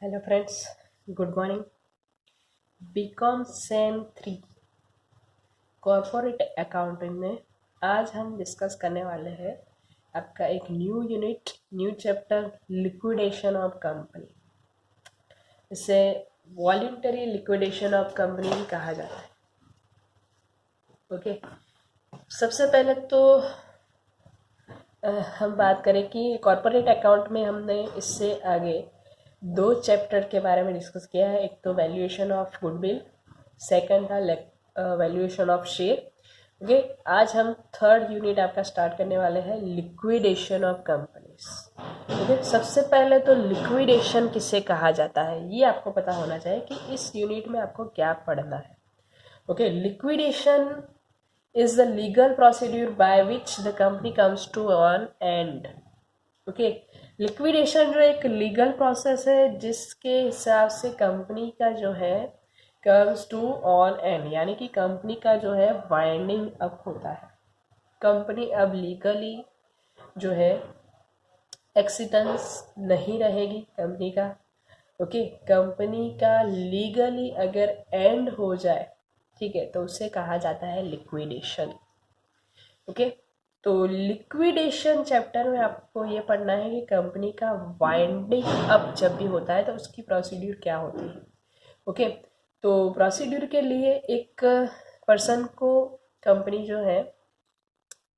Hello friends, good morning. BCom sem 3 corporate accounting में आज हम डिस्कस करने वाले हैं आपका एक new unit, new chapter, liquidation of company. इसे वॉल्यूंटरी लिक्विडेशन ऑफ कंपनी भी कहा जाता है। ओके, सबसे पहले तो हम बात करें कि कॉर्पोरेट अकाउंट में हमने इससे आगे 2 चैप्टर के बारे में डिस्कस किया है। एक तो वैल्यूएशन ऑफ गुडविल, सेकंड था वैल्यूएशन ऑफ शेयर। ओके, आज हम 3rd यूनिट आपका स्टार्ट करने वाले हैं, लिक्विडेशन ऑफ कंपनीज। ओके, सबसे पहले तो लिक्विडेशन किसे कहा जाता है ये आपको पता होना चाहिए कि इस यूनिट में आपको क्या पढ़ना है। Okay, liquidation is the legal procedure by which the company comes to an end. Okay, liquidation जो एक लीगल प्रोसेस है जिसके हिसाब से कंपनी का जो है कम्स टू ऑन एंड, यानी कि कंपनी का जो है वाइंडिंग अप होता है। कंपनी अब लीगली जो है एक्सिस्टेंस नहीं रहेगी कंपनी का। ओके, कंपनी का लीगली अगर एंड हो जाए, ठीक है, तो उसे कहा जाता है लिक्विडेशन। ओके, तो लिक्विडेशन चैप्टर में आपको ये पढ़ना है कि कंपनी का वाइंडिंग अप जब भी होता है तो उसकी प्रोसीड्यूर क्या होती है। ओके, तो प्रोसीड्यूर के लिए एक पर्सन को कंपनी जो है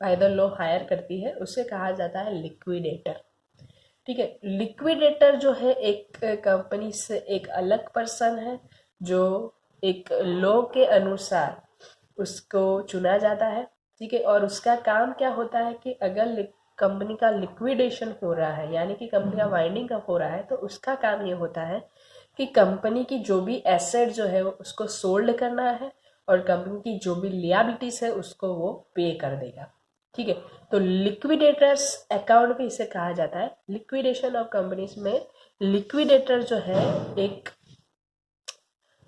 बाय द लॉ हायर करती है, उसे कहा जाता है लिक्विडेटर। ठीक है, लिक्विडेटर जो है एक कंपनी से एक अलग पर्सन है जो एक लॉ के अनुसार उसको चुना जाता है। ठीक है, और उसका काम क्या होता है कि अगर कंपनी का लिक्विडेशन हो रहा है, यानी कि कंपनी का वाइंडिंग अप हो रहा है, तो उसका काम ये होता है कि कंपनी की जो भी एसेट जो है उसको सोल्ड करना है और कंपनी की जो भी लियाबिलिटीज है उसको वो पे कर देगा। ठीक है, तो लिक्विडेटर्स अकाउंट भी इसे कहा जाता है। लिक्विडेशन ऑफ कंपनीज में लिक्विडेटर जो है एक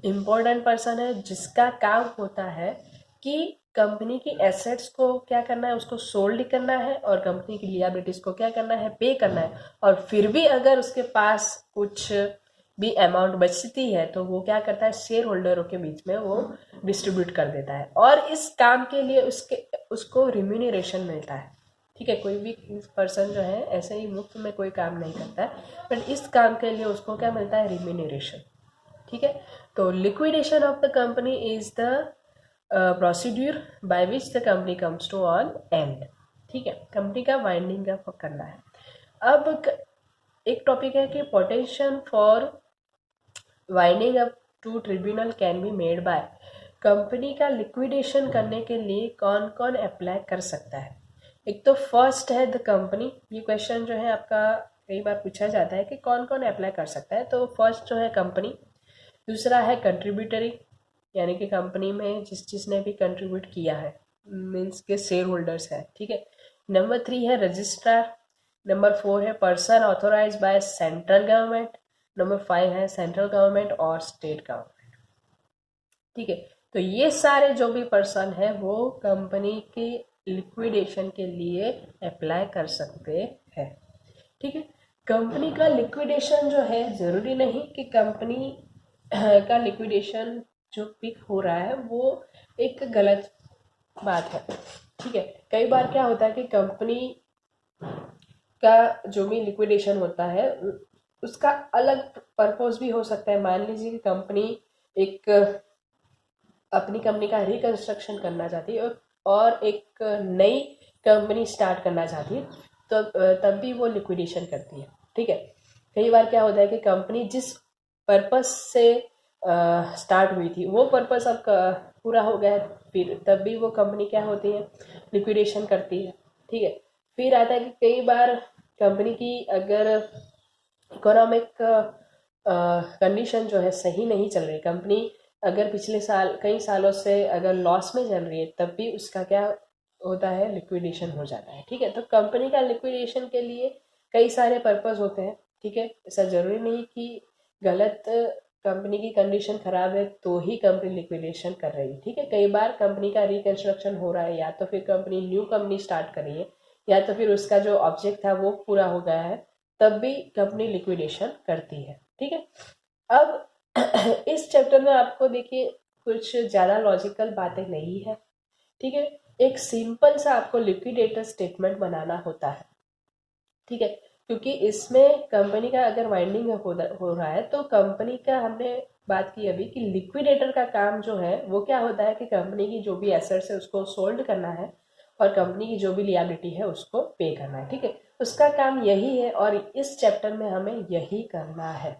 इम्पोर्टेंट पर्सन है जिसका काम होता है कि कंपनी की एसेट्स को क्या करना है, उसको सोल्ड करना है, और कंपनी की लियाबिलिटीज को क्या करना है, पे करना है। और फिर भी अगर उसके पास कुछ भी अमाउंट बचती है तो वो क्या करता है, शेयर होल्डरों के बीच में वो डिस्ट्रीब्यूट कर देता है, और इस काम के लिए उसको रिम्यूनरेशन मिलता है। ठीक है, कोई भी पर्सन जो है ऐसे ही मुफ्त में कोई काम नहीं करता है, बट इस काम के लिए उसको क्या मिलता है, रिम्यूनरेशन। ठीक है, तो liquidation of the company is the procedure by which the company comes to an end. ठीक है, कंपनी का वाइंडिंग अप करना है। अब एक टॉपिक है कि potential for winding up to tribunal can be made by. Company का लिक्विडेशन करने के लिए कौन कौन अप्लाई कर सकता है। एक तो फर्स्ट है द कंपनी। ये क्वेश्चन जो है आपका कई बार पूछा जाता है कि कौन कौन अप्लाई कर सकता है, तो फर्स्ट जो है कंपनी। दूसरा है कंट्रीब्यूटरी, यानी कि कंपनी में जिसने भी कंट्रीब्यूट किया है, मीन्स के शेयर होल्डर्स है। ठीक है, नंबर 3 है रजिस्ट्रार। नंबर 4 है person authorise by central government. Number 5 है सेंट्रल गवर्नमेंट और स्टेट गवर्नमेंट। ठीक है, तो ये सारे जो भी पर्सन है वो कंपनी के लिक्विडेशन के लिए अप्लाई कर सकते हैं। ठीक है, कंपनी का लिक्विडेशन जो है जरूरी नहीं कि कंपनी का लिक्विडेशन जो पिक हो रहा है वो एक गलत बात है। ठीक है, कई बार क्या होता है कि कंपनी का जो भी लिक्विडेशन होता है उसका अलग पर्पस भी हो सकता है। मान लीजिए कि कंपनी एक अपनी कंपनी का रिकंस्ट्रक्शन करना चाहती है और एक नई कंपनी स्टार्ट करना चाहती है, तो तब भी वो लिक्विडेशन करती है। ठीक है, कई बार क्या होता है कि कंपनी जिस पर्पस से स्टार्ट हुई थी वो पर्पस अब पूरा हो गया है, फिर तब भी वो कंपनी क्या होती है, लिक्विडेशन करती है। ठीक है, फिर आता है कि कई बार कंपनी की अगर इकोनॉमिक कंडीशन जो है सही नहीं चल रही, कंपनी अगर पिछले साल कई सालों से अगर लॉस में चल रही है, तब भी उसका क्या होता है, लिक्विडेशन हो जाता है। ठीक है, तो कंपनी का लिक्विडेशन के लिए कई सारे पर्पस होते हैं। ठीक है, ऐसा जरूरी नहीं कि गलत कंपनी की कंडीशन खराब है तो ही कंपनी लिक्विडेशन कर रही है। ठीक है, कई बार कंपनी का रिकंस्ट्रक्शन हो रहा है, या तो फिर कंपनी न्यू कंपनी स्टार्ट कर रही है, या तो फिर उसका जो ऑब्जेक्ट था वो पूरा हो गया है, तब भी कंपनी लिक्विडेशन करती है। ठीक है। अब इस चैप्टर में आपको देखिए कुछ ज़्यादा लॉजिकल बातें नहीं है, ठीक है। एक सिंपल सा आपको लिक्विडेटर स्टेटमेंट बनाना होता है, ठीक है, क्योंकि इसमें कंपनी का अगर वाइंडिंग हो रहा है तो कंपनी का, हमने बात की अभी कि लिक्विडेटर का काम जो है वो क्या होता है कि कंपनी की जो भी एसेट्स है उसको सोल्ड करना है और कंपनी की जो भी लियाबिलिटी है उसको पे करना है, ठीक है। उसका काम यही है और इस चैप्टर में हमें यही करना है,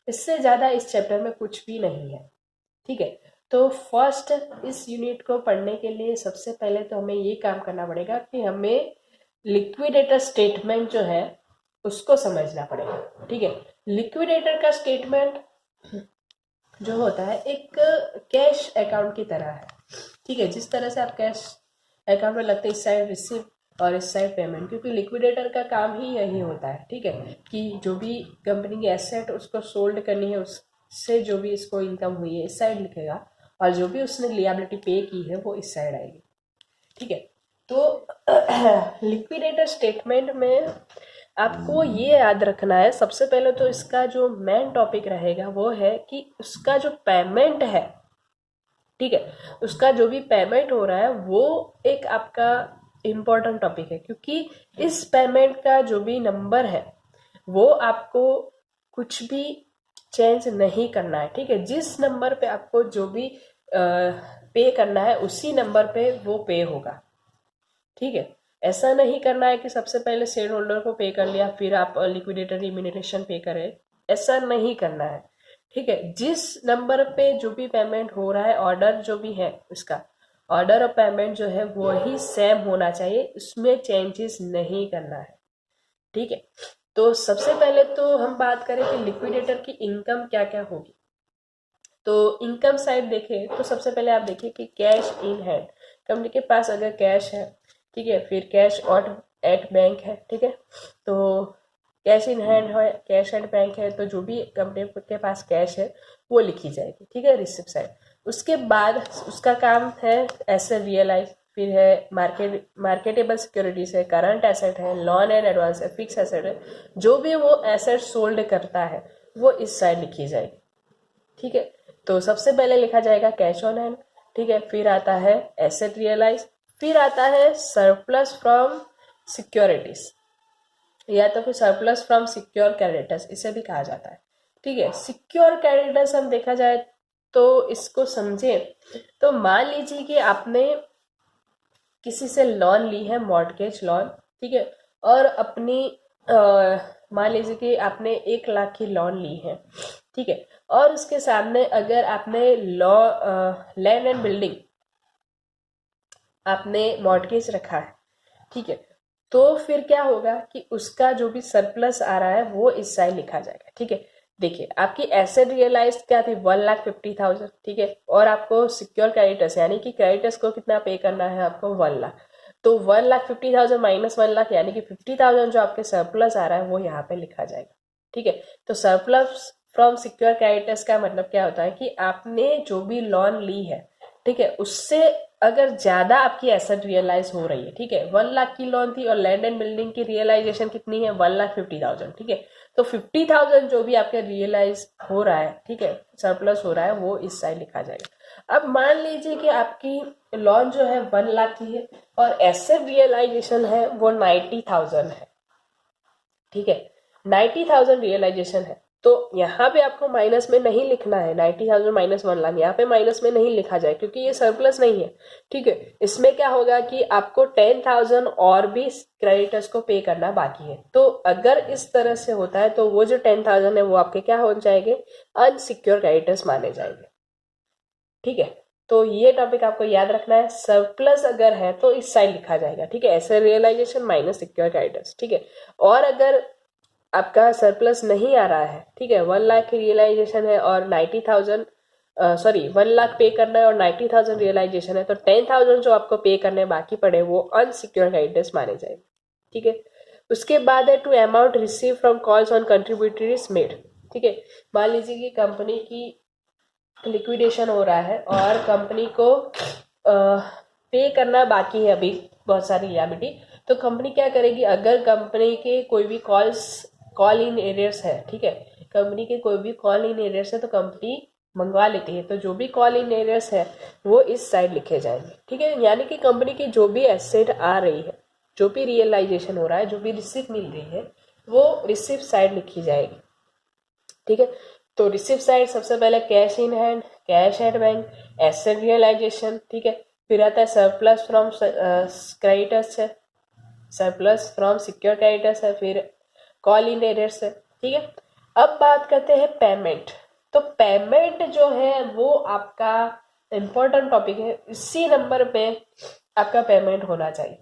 इससे ज़्यादा इस चैप्टर में कुछ भी नहीं है, ठीक है। तो फर्स्ट इस यूनिट को पढ़ने के लिए सबसे पहले तो हमें ये काम करना पड़ेगा कि हमें लिक्विडेटर स्टेटमेंट जो है उसको समझना पड़ेगा, ठीक है। लिक्विडेटर का स्टेटमेंट जो होता है एक कैश अकाउंट की तरह है, ठीक है। जिस तरह से आप कैश अकाउंट में लगते हैं इस साइड रिसीव और इस साइड पेमेंट, क्योंकि लिक्विडेटर का काम ही यही होता है, ठीक है, कि जो भी कंपनी की एसेट उसको सोल्ड करनी है उससे जो भी इसको इनकम हुई है इस साइड लिखेगा और जो भी उसने लियाबिलिटी पे की है वो इस साइड आएगी, ठीक है। तो लिक्विडेटर स्टेटमेंट में आपको ये याद रखना है, सबसे पहले तो इसका जो मेन टॉपिक रहेगा वो है कि उसका जो पेमेंट है, ठीक है, उसका जो भी पेमेंट हो रहा है वो एक आपका इम्पोर्टेंट टॉपिक है, क्योंकि इस पेमेंट का जो भी नंबर है वो आपको कुछ भी चेंज नहीं करना है, ठीक है। जिस नंबर पे आपको जो भी पे करना है उसी नंबर पे वो पे होगा, ठीक है। ऐसा नहीं करना है कि सबसे पहले शेयर होल्डर को पे कर लिया फिर आप लिक्विडेटर रिम्यूनरेशन पे करें, ऐसा नहीं करना है, ठीक है। जिस नंबर पे जो भी पेमेंट हो रहा है, ऑर्डर जो भी है उसका ऑर्डर और पेमेंट जो है वो ही सेम होना चाहिए, उसमें चेंजेस नहीं करना है, ठीक है। तो सबसे पहले तो हम बात करें कि लिक्विडेटर की इनकम क्या क्या होगी। तो इनकम साइड देखें तो सबसे पहले आप देखिए कि कैश इन हैंड, कंपनी के पास अगर कैश है, ठीक है, फिर कैश ऑट एट बैंक है, ठीक है। तो कैश इन हैंड है, कैश एट बैंक है, तो जो भी कंपनी के पास कैश है वो लिखी जाएगी, ठीक है, रिसिप्ट साइड। उसके बाद उसका काम है एसेट रियलाइज, फिर है मार्केटेबल सिक्योरिटीज है, करंट एसेट है, लॉन एंड एडवांस है, फिक्स एसेट है, जो भी वो एसेट सोल्ड करता है वो इस साइड लिखी जाएगी, ठीक है। तो सबसे पहले लिखा जाएगा कैश ऑन हैंड, ठीक है, फिर आता है एसेट रियलाइज, फिर आता है सरप्लस फ्रॉम सिक्योरिटीज या तो फिर सरप्लस फ्रॉम सिक्योर क्रेडिटर्स, इसे भी कहा जाता है, ठीक है। सिक्योर क्रेडिटर्स हम देखा जाए तो इसको समझे तो मान लीजिए कि आपने किसी से लोन ली है, मॉर्टगेज लोन, ठीक है, और अपनी मान लीजिए कि आपने 1 लाख की लोन ली है, ठीक है, और उसके सामने अगर आपने लैंड एंड बिल्डिंग आपने मॉर्टगेज रखा है, ठीक है, तो फिर क्या होगा कि उसका जो भी सरप्लस आ रहा है वो इस साइड लिखा जाएगा, ठीक है। देखिए आपकी एसेट रियलाइज क्या थी 1,50,000, ठीक है, और आपको सिक्योर क्रेडिटर्स यानी कि क्रेडिटर्स को कितना पे करना है आपको 1,00,000, तो 1,50,000 माइनस 1,00,000 यानी कि 50,000 जो आपके सरप्लस आ रहा है वो यहाँ पे लिखा जाएगा, ठीक है। तो सरप्लस फ्रॉम सिक्योर क्रेडिटर्स का मतलब क्या होता है कि आपने जो भी लोन ली है, ठीक है, उससे अगर ज्यादा आपकी एसेट रियलाइज हो रही है, ठीक है, 1,00,000 की लोन थी और लैंड एंड बिल्डिंग की रियलाइजेशन कितनी है 1,50,000, ठीक है, तो 50,000 जो भी आपके रियलाइज हो रहा है, ठीक है, सरप्लस हो रहा है वो इस साइड लिखा जाएगा। अब मान लीजिए कि आपकी लोन जो है 1,00,000 की है और एसेट रियलाइजेशन है वो 90,000 है, ठीक है, 90,000 रियलाइजेशन है, तो यहाँ पे आपको माइनस में नहीं लिखना है 90,000 माइनस 1,00,000, यहाँ पे माइनस में नहीं लिखा जाए क्योंकि ये सरप्लस नहीं है, ठीक है। इसमें क्या होगा कि आपको 10,000 और भी क्रेडिटर्स को पे करना बाकी है, तो अगर इस तरह से होता है तो वो जो 10,000 है वो आपके क्या हो जाएंगे, अनसिक्योर क्रेडिटर्स माने जाएंगे, ठीक है। तो ये टॉपिक आपको याद रखना है, सरप्लस अगर है तो इस साइड लिखा जाएगा, ठीक है, ऐसे रियलाइजेशन माइनस सिक्योर क्रेडिटर्स, ठीक है। और अगर आपका सरप्लस नहीं आ रहा है, ठीक है, 1,00,000 की रियलाइजेशन है और 90,000 सॉरी 1,00,000 पे करना है और 90,000 रियलाइजेशन है, तो 10,000 जो आपको पे करने बाकी पड़े वो अनसिक्योर क्रेडिटर्स माने जाएंगे, ठीक है। उसके बाद है to amount receive from calls on contributories made, ठीक है। मान लीजिए कि कंपनी की लिक्विडेशन हो रहा है और कंपनी को पे करना बाकी है अभी बहुत सारी लियाबिलिटी, तो कंपनी क्या करेगी, अगर कंपनी के कोई भी कॉल इन एरियर्स है, ठीक है, कंपनी के कोई भी कॉल इन एरियर्स है तो कंपनी मंगवा लेती है, तो जो भी कॉल इन एरियर्स है वो इस साइड लिखे जाएंगे, ठीक है। यानी कि कंपनी की जो भी एसेट आ रही है, जो भी रियलाइजेशन हो रहा है, जो भी रिसिप्ट मिल रही है, वो रिसिप्ट साइड लिखी जाएगी, ठीक है। तो रिसिप्ट साइड सबसे पहले cash in hand, cash at bank, asset realisation, ठीक है। फिर आता है सरप्लस फ्रॉम क्रेडिटर्स है, सरप्लस फ्रॉम सिक्योर क्रेडिटर्स है, फिर कॉल इन एरियर्स है, ठीक है। अब बात करते हैं पेमेंट। तो पेमेंट जो है वो आपका इम्पोर्टेंट टॉपिक है, इसी नंबर पे आपका पेमेंट होना चाहिए,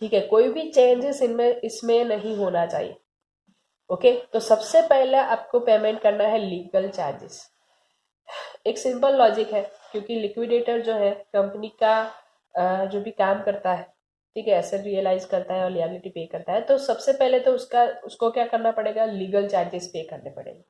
ठीक है। कोई भी चेंजेस इसमें नहीं होना चाहिए, ओके। तो सबसे पहले आपको पेमेंट करना है लीगल चार्जेस। एक सिंपल लॉजिक है, क्योंकि लिक्विडेटर जो है कंपनी का जो भी काम करता है, ठीक है, एसेट रियलाइज करता है और लिएबिलिटी पे करता है, तो सबसे पहले तो उसको क्या करना पड़ेगा, लीगल चार्जेस पे करने पड़ेंगे,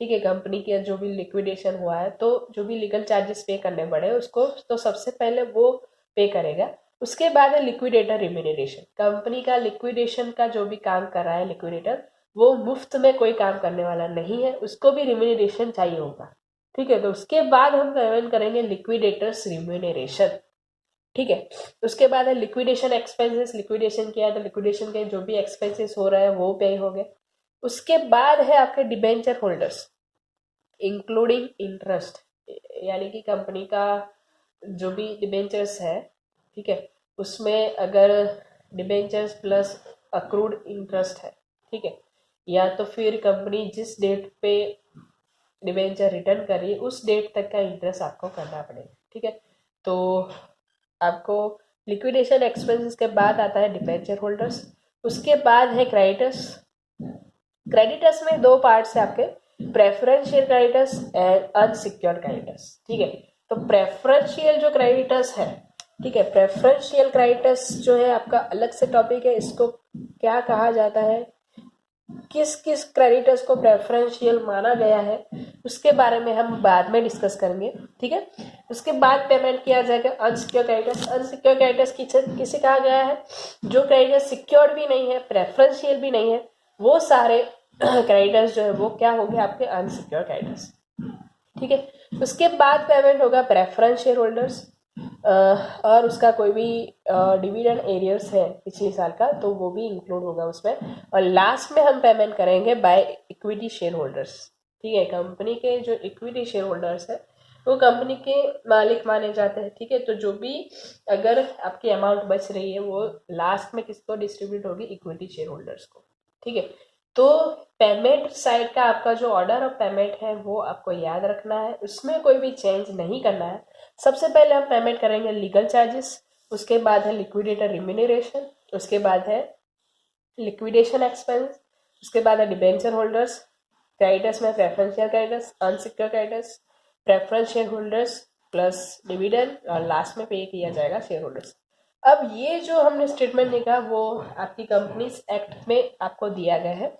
ठीक है। कंपनी के जो भी लिक्विडेशन हुआ है तो जो भी लीगल चार्जेस पे करने पड़े उसको तो सबसे पहले वो पे करेगा। उसके बाद है लिक्विडेटर रिम्यूनरेशन। कंपनी का लिक्विडेशन का जो भी काम कर रहा है लिक्विडेटर, वो मुफ्त में कोई काम करने वाला नहीं है, उसको भी रिम्यूनरेशन चाहिए होगा, ठीक है। तो उसके बाद हम पेमेंट करेंगे लिक्विडेटर्स रिम्यूनरेशन, ठीक है। उसके बाद है लिक्विडेशन एक्सपेंसेस। लिक्विडेशन किया है तो लिक्विडेशन के जो भी एक्सपेंसेस हो रहा है वो पे हो गए। उसके बाद है आपके डिबेंचर होल्डर्स इंक्लूडिंग इंटरेस्ट, यानी कि कंपनी का जो भी डिबेंचर्स है, ठीक है, उसमें अगर डिबेंचर्स प्लस अक्रूड इंटरेस्ट है, ठीक है, या तो फिर कंपनी जिस डेट पे डिबेंचर रिटर्न करी उस डेट तक का इंटरेस्ट आपको करना पड़ेगा, ठीक है। तो आपको लिक्विडेशन एक्सपेंसेस के बाद आता है डिबेंचर होल्डर्स। उसके बाद है क्रेडिटर्स। क्रेडिटर्स में दो पार्ट्स है आपके, preferential creditors and unsecured creditors, ठीक है। तो प्रेफरेंशियल जो क्रेडिटर्स है, ठीक है, प्रेफरेंशियल क्रेडिटर्स जो है आपका अलग से टॉपिक है। इसको क्या कहा जाता है, किस किस क्रेडिटर्स को प्रेफरेंशियल माना गया है, उसके बारे में हम बाद में डिस्कस करेंगे, ठीक है। उसके बाद पेमेंट किया जाएगा अनसिक्योर क्रेडिटर्स। अनसिक्योर क्रेडिटर्स किसे कहा गया है, जो क्रेडिटर्स सिक्योर्ड भी नहीं है, प्रेफरेंशियल भी नहीं है, वो सारे क्रेडिटर्स जो है वो क्या हो गए आपके अनसिक्योर क्रेडिटर्स, ठीक है। उसके बाद पेमेंट होगा प्रेफरेंस शेयर होल्डर्स, और उसका कोई भी डिविडेंड एरियर्स है पिछले साल का तो वो भी इंक्लूड होगा उसमें। और लास्ट में हम पेमेंट करेंगे बाय इक्विटी शेयर होल्डर्स, ठीक है। कंपनी के जो इक्विटी शेयर होल्डर्स है वो कंपनी के मालिक माने जाते हैं, ठीक है। तो जो भी अगर आपकी अमाउंट बच रही है वो लास्ट में किसको डिस्ट्रीब्यूट होगी, इक्विटी शेयर होल्डर्स को, ठीक है। तो पेमेंट साइड का आपका जो ऑर्डर ऑफ पेमेंट है वो आपको याद रखना है, उसमें कोई भी चेंज नहीं करना है। सबसे पहले हम पेमेंट करेंगे लीगल चार्जेस, उसके बाद है लिक्विडेटर रिम्यूनरेशन, उसके बाद है लिक्विडेशन एक्सपेंस, उसके बाद है डिबेंचर होल्डर्स, क्रेडिटर्स में preferential creditors, unsecure creditors, preference share holders plus dividend, और लास्ट में पे किया जाएगा शेयर होल्डर्स। अब ये जो हमने स्टेटमेंट देखा वो आपकी कंपनीज एक्ट में आपको दिया गया है।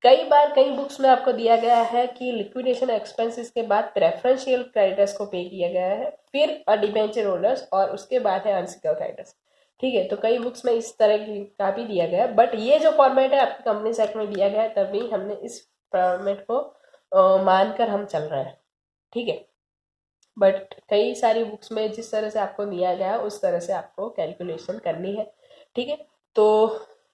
कई बार कई बुक्स में आपको दिया गया है कि लिक्विडेशन एक्सपेंसेस के बाद प्रेफरेंशियल क्रेडिटर्स को पे किया गया है, फिर डिबेंचर होल्डर्स, और उसके बाद है अनसिक्योर क्रेडिटर्स, ठीक है। तो कई बुक्स में इस तरह की का भी दिया गया है, बट ये जो फॉर्मेट है आपकी कंपनी एक्ट में दिया गया है, तभी हमने इस फॉर्मेट को मानकर हम चल रहे हैं, ठीक है। बट कई सारी बुक्स में जिस तरह से आपको दिया गया है उस तरह से आपको कैलकुलेशन करनी है, ठीक है। तो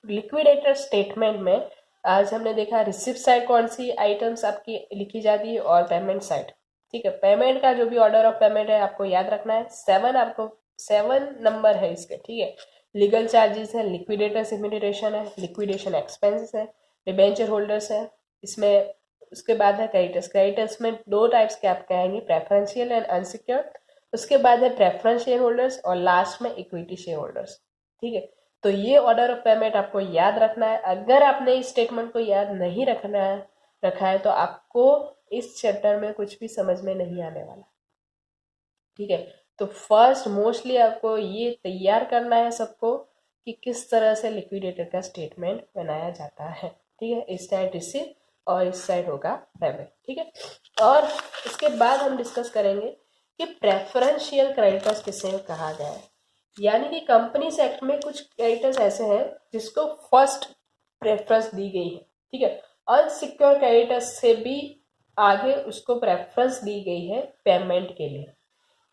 लिक्विडेटर स्टेटमेंट में आज हमने देखा रिसिप्ट साइड कौन सी आइटम्स आपकी लिखी जाती है और पेमेंट साइड, ठीक है। पेमेंट का जो भी ऑर्डर ऑफ पेमेंट है आपको याद रखना है, 7 नंबर है इसके, ठीक है। लीगल चार्जेस है, लिक्विडेटर रिम्यूनरेशन है, लिक्विडेशन एक्सपेंसेस है, डिबेंचर होल्डर्स है, इसमें उसके बाद है क्रेडिटर्स। क्रेडिटर्स में दो टाइप्स के आप कहेंगे, प्रेफरेंशियल एंड अनसिक्योर्ड। उसके बाद है प्रेफरेंस शेयर होल्डर्स और लास्ट में इक्विटी शेयर होल्डर्स, ठीक है। तो ये ऑर्डर ऑफ पेमेंट आपको याद रखना है। अगर आपने इस स्टेटमेंट को याद नहीं रखा है तो आपको इस चैप्टर में कुछ भी समझ में नहीं आने वाला, ठीक है। तो फर्स्ट मोस्टली आपको ये तैयार करना है सबको कि किस तरह से लिक्विडेटर का स्टेटमेंट बनाया जाता है, ठीक है। इस साइड रिसीव और इस साइड होगा पेमेंट, ठीक है। और इसके बाद हम डिस्कस करेंगे कि प्रेफरेंशियल क्रेडिटर्स किसे कहा गया है, यानी कि कंपनीज एक्ट में कुछ क्रेडिटर्स ऐसे हैं जिसको फर्स्ट प्रेफरेंस दी गई है, ठीक है। अनसिक्योर क्रेडिटर्स से भी आगे उसको प्रेफरेंस दी गई है पेमेंट के लिए।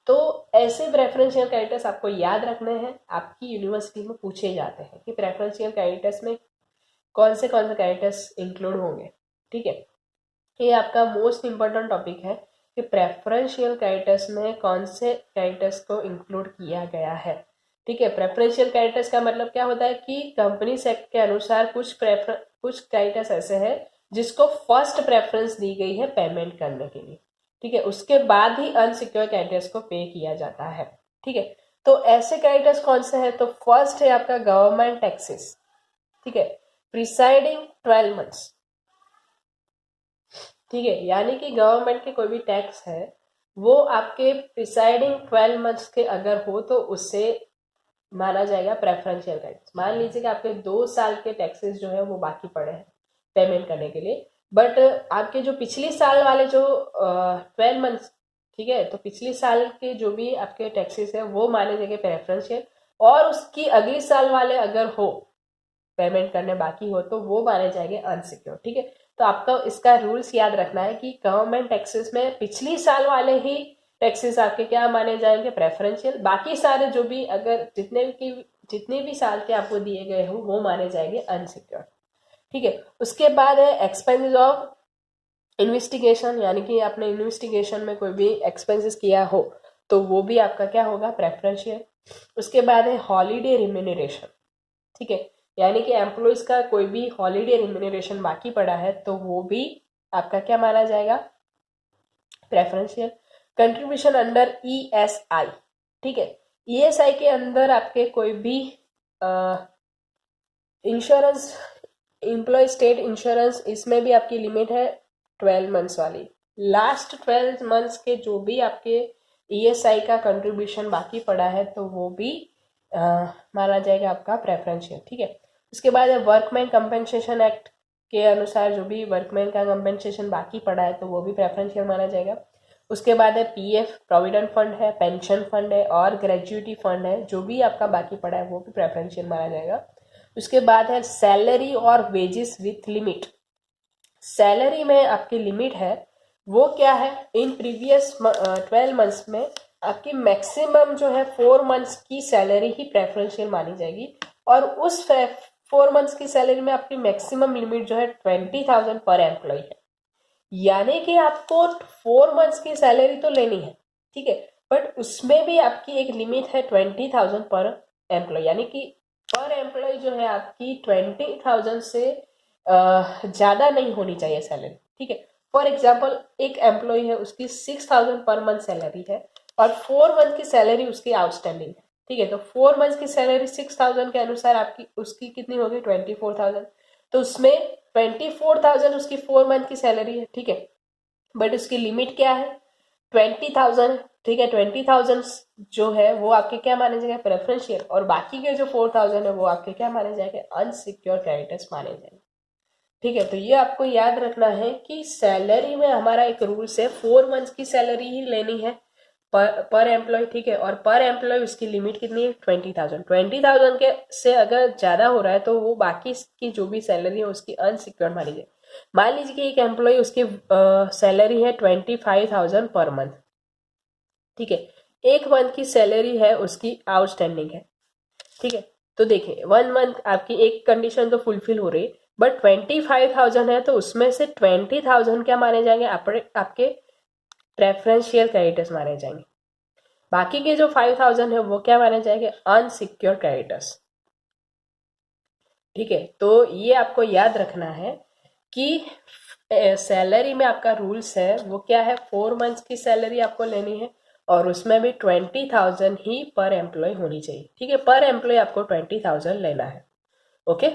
तो ऐसे प्रेफरेंशियल क्रेडिटर्स आपको याद रखने हैं, आपकी यूनिवर्सिटी में पूछे जाते हैं कि प्रेफरेंशियल क्रेडिटर्स में कौन से क्रेडिटर्स इंक्लूड होंगे। ठीक है, ये आपका मोस्ट इंपॉर्टेंट टॉपिक है कि प्रेफरेंशियल क्रेडिटर्स में कौन से क्रेडिटर्स को इंक्लूड किया गया है। ठीक है, प्रेफरेंशियल क्रेडिटर्स का मतलब क्या होता है कि कंपनी एक्ट के अनुसार कुछ क्रेडिटर्स ऐसे हैं जिसको फर्स्ट प्रेफरेंस दी गई है पेमेंट करने के लिए। ठीक है, उसके बाद ही अनसिक्योर क्रेडिटर्स को पे किया जाता है। ठीक है, तो ऐसे क्रेडिटर्स कौन से हैं? तो फर्स्ट है आपका गवर्नमेंट टैक्सेस। ठीक है, प्रिसाइडिंग 12 मंथ्स। ठीक है, यानी कि गवर्नमेंट के कोई भी टैक्स है वो आपके प्रिसाइडिंग 12 मंथ्स के अगर हो तो उससे माना जाएगा प्रेफरेंशियल टैक्स। मान लीजिए कि आपके 2 साल के टैक्सेस जो है वो बाकी पड़े हैं पेमेंट करने के लिए, बट आपके जो पिछली साल वाले जो 12 मंथ्स, ठीक है, तो पिछली साल के जो भी आपके टैक्सेस है वो माने जाएंगे प्रेफरेंशियल, और उसकी अगली साल वाले अगर हो पेमेंट करने बाकी हो तो वो माने जाएंगे अनसिक्योर। ठीक है, तो आपको इसका रूल्स याद रखना है कि गवर्नमेंट टैक्सेस में पिछली साल वाले ही टैक्सेस आपके क्या माने जाएंगे? प्रेफरेंशियल। बाकी सारे जो भी अगर जितने भी साल के आपको दिए गए हो वो माने जाएंगे अनसिक्योर। ठीक है, उसके बाद है एक्सपेंसेस ऑफ इन्वेस्टिगेशन, यानी कि आपने इन्वेस्टिगेशन में कोई भी एक्सपेंसेस किया हो तो वो भी आपका क्या होगा? प्रेफरेंशियल। उसके बाद है हॉलीडे रिम्यूनरेशन। ठीक है, यानी कि एम्प्लॉयज का कोई भी हॉलीडे रिम्यूनरेशन बाकी पड़ा है तो वो भी आपका क्या माना जाएगा? प्रेफरेंशियल। Contribution under ESI. ठीक है, ईएसआई के अंदर आपके कोई भी इंश्योरेंस, एम्प्लॉय स्टेट इंश्योरेंस, इसमें भी आपकी लिमिट है 12 मंथ्स वाली। लास्ट 12 मंथ्स के जो भी आपके ईएसआई का कंट्रीब्यूशन बाकी पड़ा है तो वो भी माना जाएगा आपका प्रेफरेंशियल। ठीक है, उसके बाद है वर्कमैन कंपेंसेशन एक्ट के अनुसार जो भी वर्कमैन का कंपेंसेशन बाकी पड़ा है तो वो भी प्रेफरेंशियल माना जाएगा। उसके बाद है पीएफ प्रोविडेंट फंड है, पेंशन फंड है और ग्रेजुइटी फंड है, जो भी आपका बाकी पड़ा है वो भी प्रेफरेंशियल माना जाएगा। उसके बाद है सैलरी और वेजेस विथ लिमिट। सैलरी में आपकी लिमिट है वो क्या है? इन प्रीवियस 12 मंथ्स में आपकी मैक्सिमम जो है 4 मंथ्स की सैलरी ही प्रेफरेंशियल मानी जाएगी, और उस 4 मंथ्स की सैलरी में आपकी मैक्सिमम लिमिट जो है 20,000 पर एम्प्लॉय है। यानी कि आपको 4 मंथ्स की सैलरी तो लेनी है, ठीक है, बट उसमें भी आपकी एक लिमिट है 20,000 पर एम्प्लॉय, यानी कि पर एम्प्लॉय जो है आपकी 20,000 से ज़्यादा नहीं होनी चाहिए सैलरी। ठीक है, फॉर एग्जाम्पल एक एम्प्लॉय है, उसकी 6,000 पर मंथ सैलरी है और 4 मंथ की सैलरी उसकी आउटस्टैंडिंग है। ठीक है, तो 4 मंथ की सैलरी 6,000 के अनुसार आपकी उसकी कितनी होगी? 24,000। तो उसमें 24,000 उसकी 4 मंथ की सैलरी है। ठीक है, बट उसकी लिमिट क्या है? 20,000। ठीक है, 20,000 जो है वो आपके क्या माने जाएंगे? प्रेफरेंशियल, और बाकी के जो 4,000 है वो आपके क्या माने जाएंगे? अनसिक्योर क्रेडिटर्स माने जाएंगे। ठीक है, तो ये आपको याद रखना है कि सैलरी में हमारा एक रूल्स है 4 मंथ्स की सैलरी ही लेनी है पर एम्प्लॉय। ठीक है, और पर एम्प्लॉय उसकी लिमिट कितनी है? 20,000 के से अगर ज्यादा हो रहा है तो वो बाकी की जो भी सैलरी है उसकी अनसिक्योर मानी जाए। मान लीजिए कि एक एम्प्लॉय उसकी सैलरी है 25,000 पर मंथ। ठीक है, एक मंथ की सैलरी है उसकी आउटस्टैंडिंग है। ठीक है, तो देखिए 1 मंथ आपकी एक कंडीशन तो फुलफिल हो रही, बट 25,000 है तो उसमें से 20,000 क्या माने जाएंगे? आपके प्रेफरेंशियल क्रेडिटर्स माने जाएंगे। बाकी के जो 5,000 है वो क्या माने जाएंगे? Unsecure creditors. ठीक है, तो ये आपको याद रखना है कि सैलरी में आपका रूल्स है वो क्या है? 4 मंथ्स की सैलरी आपको लेनी है और उसमें भी 20,000 ही पर एम्प्लॉय होनी चाहिए। ठीक है, पर एम्प्लॉय आपको 20,000 लेना है। ओके,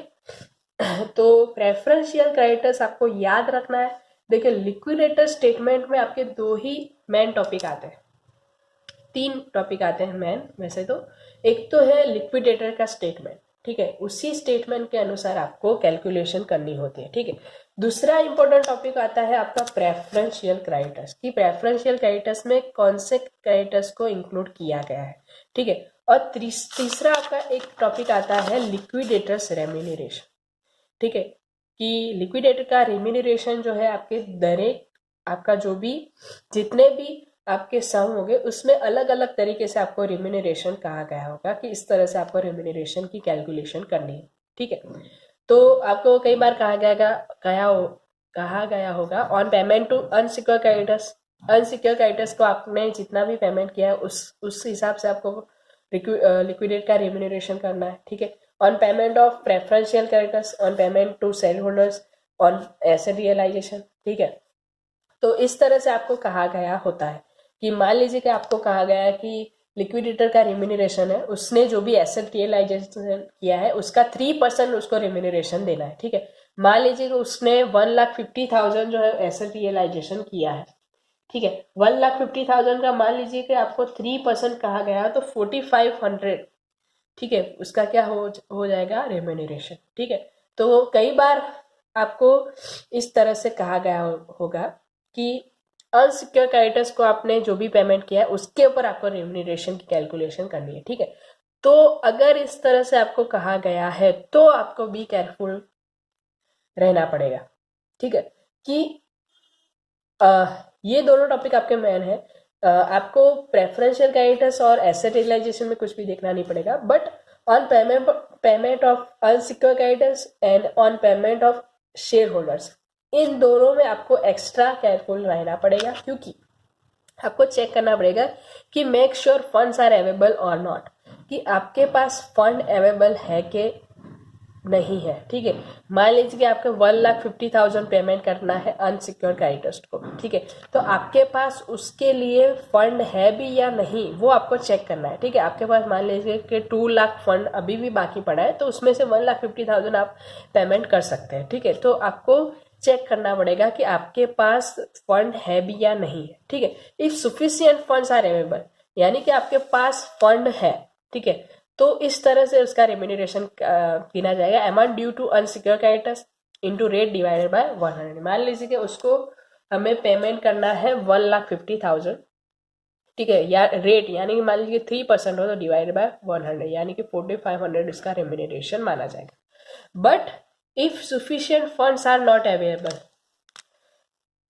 तो प्रेफरेंशियल क्रेडिटर्स आपको याद रखना है। देखिए लिक्विडेटर स्टेटमेंट में आपके 2 ही मेन टॉपिक आते हैं, 3 टॉपिक आते हैं मेन वैसे तो। एक तो है लिक्विडेटर का स्टेटमेंट। ठीक है, उसी स्टेटमेंट के अनुसार आपको कैलकुलेशन करनी होती है। ठीक है, दूसरा इंपॉर्टेंट टॉपिक आता है आपका प्रेफरेंशियल क्रेडिटर्स की प्रेफरेंशियल क्रेडिटर्स में कौन से क्रेडिटर्स को इंक्लूड किया गया है। ठीक है, और तीसरा आपका एक टॉपिक आता है लिक्विडेटर्स रेम्यूनरेशन। ठीक है, कि लिक्विडेटर का रिम्यूनरेशन जो है आपके दरें, आपका जो भी जितने भी आपके सम हो गए उसमें अलग अलग तरीके से आपको रिम्यूनरेशन कहा गया होगा कि इस तरह से आपको रिम्यूनरेशन की कैलकुलेशन करनी है। ठीक है, तो आपको कई बार कहा गया होगा on payment to unsecure creditors. Unsecure creditors को आपने जितना भी पेमेंट किया है उस हिसाब से आपको लिक्विडेट का रिम्यूनरेशन करना है। ठीक है, on payment of preferential creditors, on payment to share holders, on asset realisation. ठीक है, तो इस तरह से आपको कहा गया होता है कि मान लीजिए कि आपको कहा गया है कि लिक्विडेटर का रिम्यूनरेशन है, उसने जो भी एसेट रियलाइजेशन किया है उसका 3% उसको रिम्यूनरेशन देना है। ठीक है, मान लीजिए कि उसने 1,50,000 जो है एसेट रियलाइजेशन किया है। ठीक है, 1,50,000 का मान लीजिए कि आपको 3% कहा गया है तो 4,500, ठीक है, उसका क्या हो जाएगा रेम्यूनरेशन। ठीक है, तो कई बार आपको इस तरह से कहा गया होगा कि अनसिक्योर क्रेडिटर्स को आपने जो भी पेमेंट किया है उसके ऊपर आपको रेम्यूनरेशन की कैलकुलेशन करनी है। ठीक है, तो अगर इस तरह से आपको कहा गया है तो आपको बी केयरफुल रहना पड़ेगा। ठीक है, कि ये दोनों टॉपिक आपके मेन है। आपको प्रेफरेंशियल क्रेडिटर्स और एसेट रियलाइजेशन में कुछ भी देखना नहीं पड़ेगा, but on payment of unsecure creditors and on payment of shareholders, इन दोनों में आपको एक्स्ट्रा केयरफुल रहना पड़ेगा, क्योंकि आपको चेक करना पड़ेगा कि make sure funds are available और नॉट, कि आपके पास फंड अवेलेबल है कि नहीं है। ठीक है, मान लीजिए कि आपको 1,50,000 पेमेंट करना है अनसिक्योर क्रेडिटर्स को। ठीक है, तो आपके पास उसके लिए फंड है भी या नहीं वो आपको चेक करना है। ठीक है, आपके पास मान लीजिए कि 2 लाख फंड अभी भी बाकी पड़ा है तो उसमें से 1,50,000 आप पेमेंट कर सकते हैं। ठीक है, तो आपको चेक करना पड़ेगा कि आपके पास फंड है भी या नहीं है। ठीक है, if sufficient funds are available, यानी कि आपके पास फंड है। ठीक है, तो इस तरह से उसका रेम्यूनरेशन गिना जाएगा, amount due to unsecure creditors into rate divided by 100। मान लीजिए कि उसको हमें पेमेंट करना है 1,50,000। ठीक है, या रेट यानी कि मान लीजिए 3% हो तो डिवाइडेड बाय 100, यानी कि 4,500 इसका रेम्यूनरेशन माना जाएगा। But if sufficient funds are not available,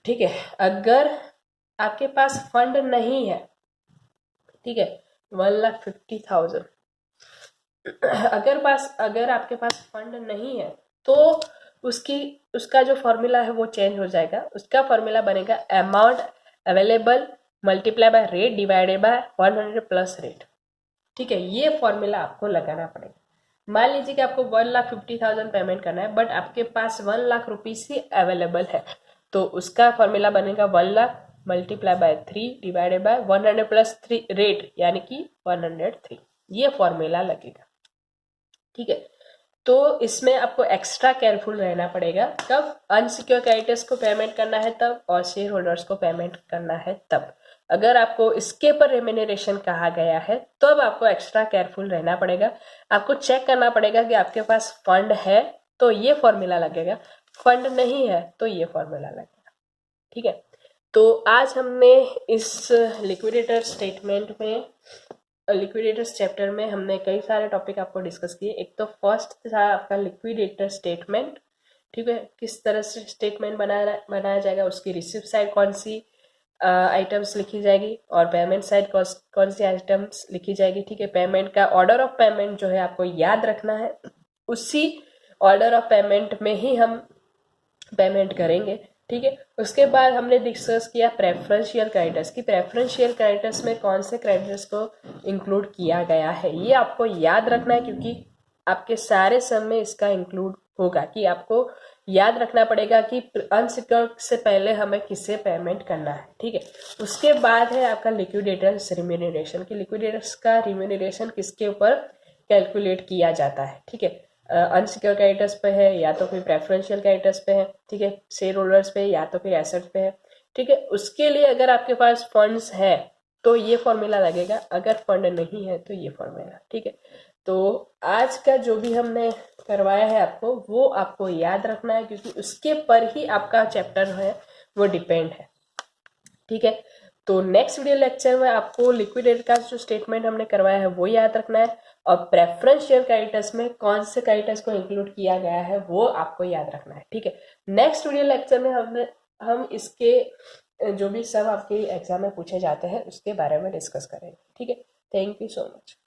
ठीक है, अगर आपके पास फंड नहीं है, ठीक है, 1,50,000 अगर आपके पास फंड नहीं है तो उसका जो फॉर्मूला है वो चेंज हो जाएगा। उसका फॉर्मूला बनेगा amount available multiply by rate divided by 100 plus rate. ठीक है, ये फॉर्मूला आपको लगाना पड़ेगा। मान लीजिए कि आपको 1,50,000 पेमेंट करना है बट आपके पास 1 लाख रुपीज ही अवेलेबल है, तो उसका फॉर्मूला बनेगा 1 lakh multiply by 3 divided by 100 plus 3 rate, यानी कि 103। ये फॉर्मूला लगेगा। ठीक है, तो इसमें आपको एक्स्ट्रा केयरफुल रहना पड़ेगा, कब अनसिक्योर क्रेडिटर्स को पेमेंट करना है तब, और शेयर होल्डर्स को पेमेंट करना है तब। अगर आपको इसके पर रेम्यूनरेशन कहा गया है तब आपको एक्स्ट्रा केयरफुल रहना पड़ेगा। आपको चेक करना पड़ेगा कि आपके पास फंड है तो ये फॉर्मूला लगेगा, फंड नहीं है तो ये फॉर्मूला लगेगा। ठीक है, तो आज हमने इस लिक्विडेटर्स चैप्टर में हमने कई सारे टॉपिक आपको डिस्कस किए। एक तो फर्स्ट था आपका लिक्विडेटर स्टेटमेंट। ठीक है, किस तरह से स्टेटमेंट बनाया जाएगा, उसकी रिसिप्ट साइड कौन सी आइटम्स लिखी जाएगी और पेमेंट साइड कौन सी आइटम्स लिखी जाएगी। ठीक है, पेमेंट का ऑर्डर ऑफ पेमेंट जो है आपको याद रखना है, उसी ऑर्डर ऑफ पेमेंट में ही हम पेमेंट करेंगे। ठीक है, उसके बाद हमने डिस्कस किया प्रेफरेंशियल क्रेडिटर्स की, प्रेफरेंशियल क्रेडिटर्स में कौन से क्रेडिटर्स को इंक्लूड किया गया है, ये आपको याद रखना है क्योंकि आपके सारे सम में इसका इंक्लूड होगा, कि आपको याद रखना पड़ेगा कि अनसिक्योर से पहले हमें किसे पेमेंट करना है। ठीक है, उसके बाद है आपका लिक्विडेटर्स रिम्यूनरेशन, की लिक्विडेटर्स का रिम्यूनरेशन किसके ऊपर कैलकुलेट किया जाता है। ठीक है, अनसिक्योर क्रेडिटर्स पे है या तो फिर प्रेफरेंशियल क्रेडिटर्स पे है। ठीक है, शेयर होल्डर्स पे या तो फिर एसेट पे है। ठीक है, उसके लिए अगर आपके पास फंड्स है तो ये फॉर्मूला लगेगा, अगर फंड नहीं है तो ये फॉर्मूला। ठीक है, तो आज का जो भी हमने करवाया है आपको वो आपको याद रखना है क्योंकि उसके पर ही आपका चैप्टर है वो डिपेंड है। ठीक है, तो नेक्स्ट वीडियो लेक्चर में आपको लिक्विडेटर का जो स्टेटमेंट हमने करवाया है वो याद रखना है, और प्रेफरेंस शेयर क्रेडिटर्स में कौन से क्रेडिटर्स को इंक्लूड किया गया है वो आपको याद रखना है, ठीक है। नेक्स्ट वीडियो लेक्चर में हम इसके जो भी सब आपके एग्जाम में पूछे जाते हैं उसके बारे में डिस्कस करेंगे, ठीक है। Thank you so much.